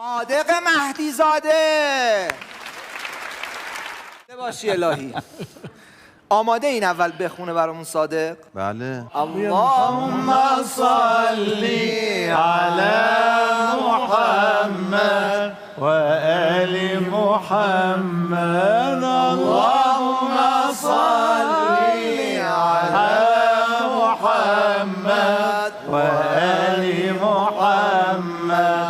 صادق مهدی زاده. باشی الهی. آماده این اول بخونه برامون صادق؟ بله. اللهم صلی علی محمد و آل محمد. اللهم صلی علی محمد و آل محمد.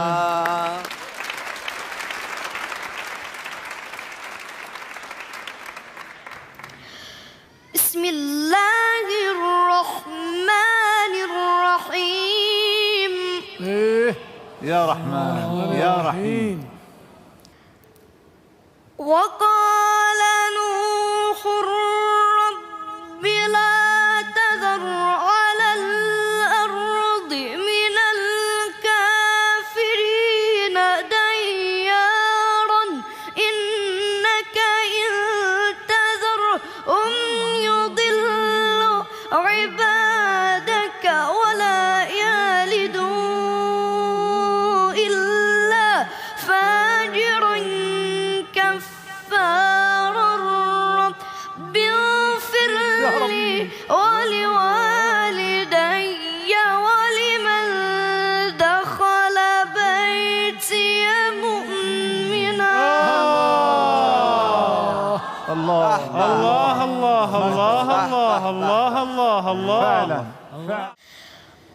بسم الله الرحمن الرحيم. يا رحمن يا رحيم. وقال نوح رب لا تذر على الأرض من الكافرين ديارا إنك إن تذرهم يضلوا عبادك ولا يلدوا إلا فاجرا كفارا. رب اغفر لي ولوالدي ولمن دخل بيتي مؤمنا. الله الله الله الله الله الله الله.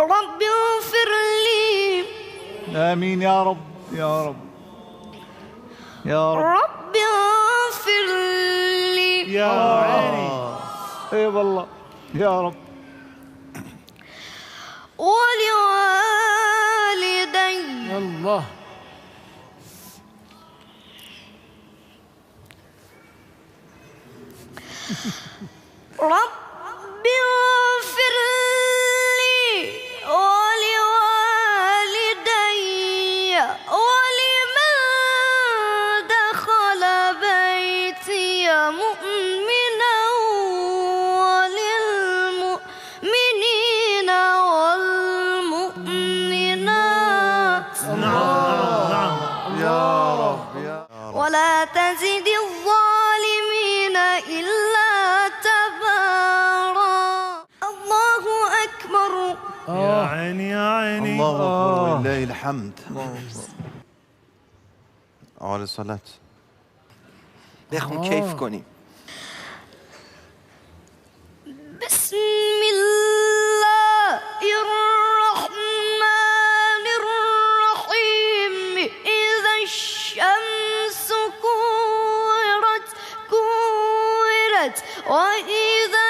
رب اغفر لي. آمين يا رب يا رب يا رب. رب اغفر لي يا عيني. اي والله يا رب. ولوالدي. الله. رب اغفر لي ولوالدي ولمن دخل بيتي مؤمنا وللمؤمنين والمؤمنات. يا رب يا رب. ولا تزد الظالمين إلا تبارا. الله أكبر. يا عيني يا عيني. الله أكبر ولله الحمد. على الصلاة. بخون کیف کنیم. بسم الله الرحمن الرحيم. إذا الشمس كورت وإذا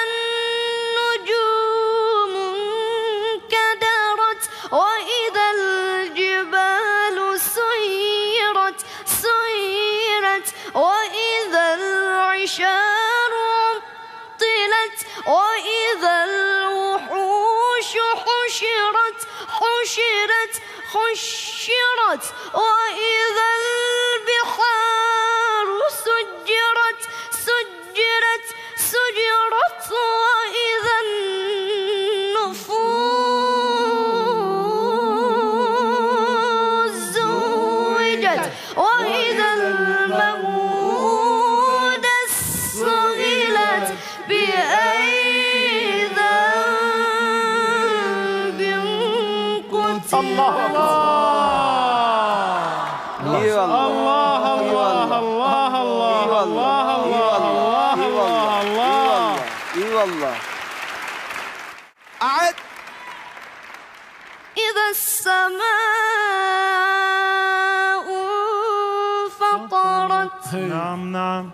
النجوم انكدرت وإذا الجبال سيرت وإذا العشار عطلت وإذا الوحوش حشرت وإذا البحار سجرت وإذا النفوس زوجت وإذا الموءودة سئلت بأي ذنب قتلت. الله الله الله الله الله الله الله الله الله. اي والله. أعد. إذا السماء انفطرت. نعم نعم.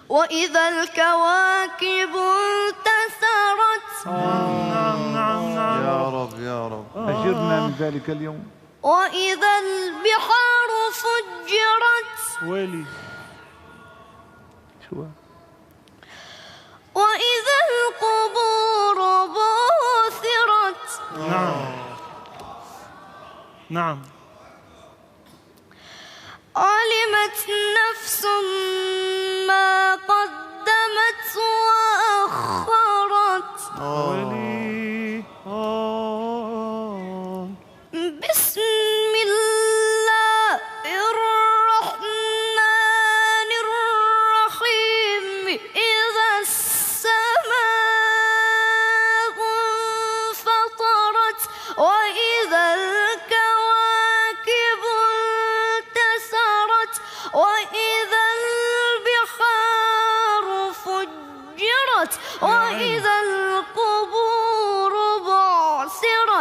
وإذا الكواكب انتثرت. نعم نعم نعم. يا رب يا رب أجرنا من ذلك اليوم. وإذا البحار فجرت. ويلي. شو وإذا القبور بعثرت. نعم نعم. علمت نفس ما قدمت وأخرت. ويلي. بسم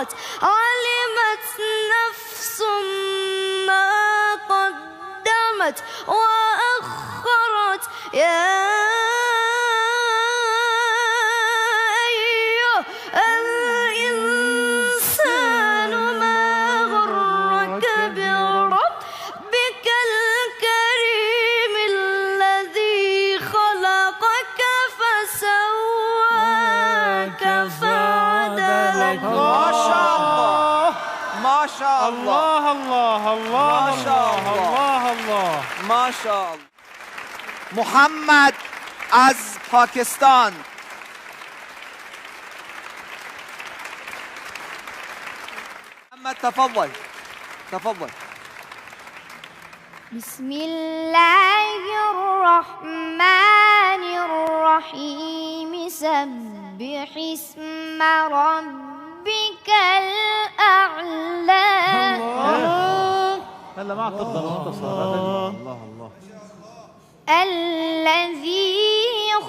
أخرت علمت نفس ما قدمت وأخرت يا أيها الإنسان ما غرك بربك الكريم الذي خلقك فسواك فعدلك. ما شاء الله ما شاء الله الله الله الله ما شاء الله الله. الله الله. ما شاء الله. محمد از پاکستان. محمد تفضل تفضل. بسم الله الرحمن الرحيم سبح اسم ربك الأعلى. هلا ما تفضل منتصر. الله الله. الذي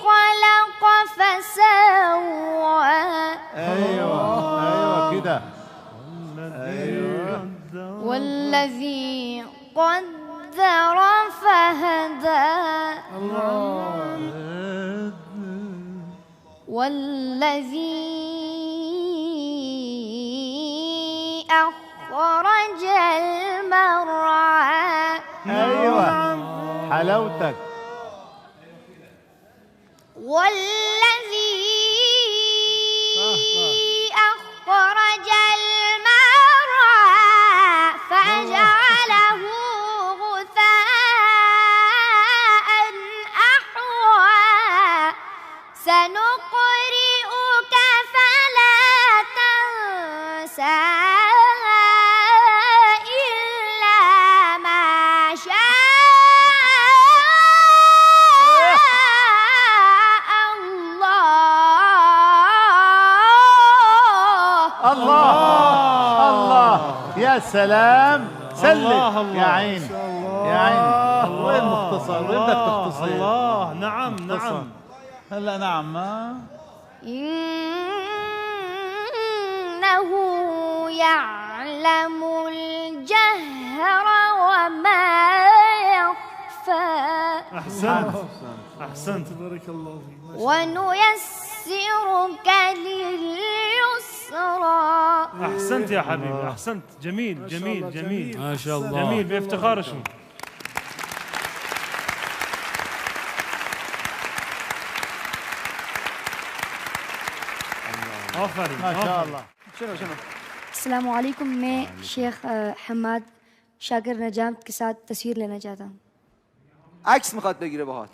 خلق فسوى. ايوه كده. والذي قدر فهدى. والذي أخرج المرعى. ايوه حلاوتك. والذي أخرج المرعى فجعله غثاء أحوى. سنقرئك فلا تنسى إلا ما شاء الله. الله الله يا سلام. سلم الله يا عيني يا عيني. وين مختصر؟ وين بدك تختصر؟ الله نعم مختصر. نعم. هلا نعم. إنه يعلم الجهر وما يخفى. أحسنت أحسنت بارك الله فيك. ونيسرك لليسرى. أحسنت يا حبيبي أحسنت. جميل جميل جميل ما شاء الله. جميل بافتخار شو. آفرین ما شاء الله. شنو شنو؟ السلام वालेकुम. मैं शेख حماد शागिर नजाम के साथ तस्वीर लेना चाहता हूँ. عکس میخواد بگیره باهات.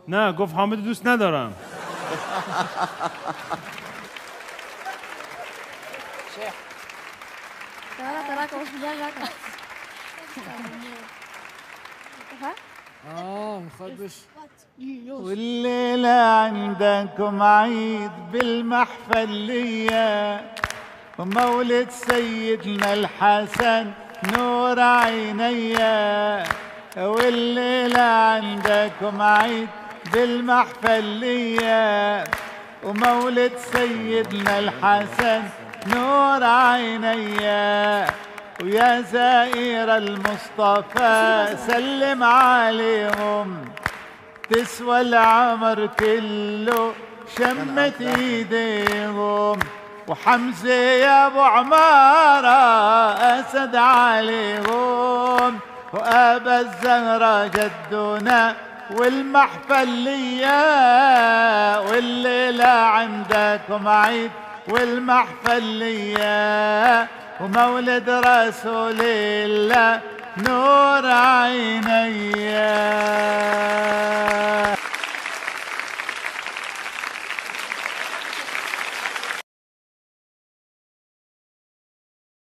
نه گفت حامد دوست ندارم. مخبش. والليلة عندكم عيد بالمحفلية ومولد سيدنا الحسن نور عينيا. والليلة عندكم عيد بالمحفلية ومولد سيدنا الحسن نور عينيا. ويا زائر المصطفى سلم عليهم تسوى العمر كله شمت ايديهم. وحمزة يا ابو عمارة اسد عليهم. وابا الزهرة جدنا والمحفلية. والليلة عندكم عيد والمحفلية ومولد رسول الله نور عينيا.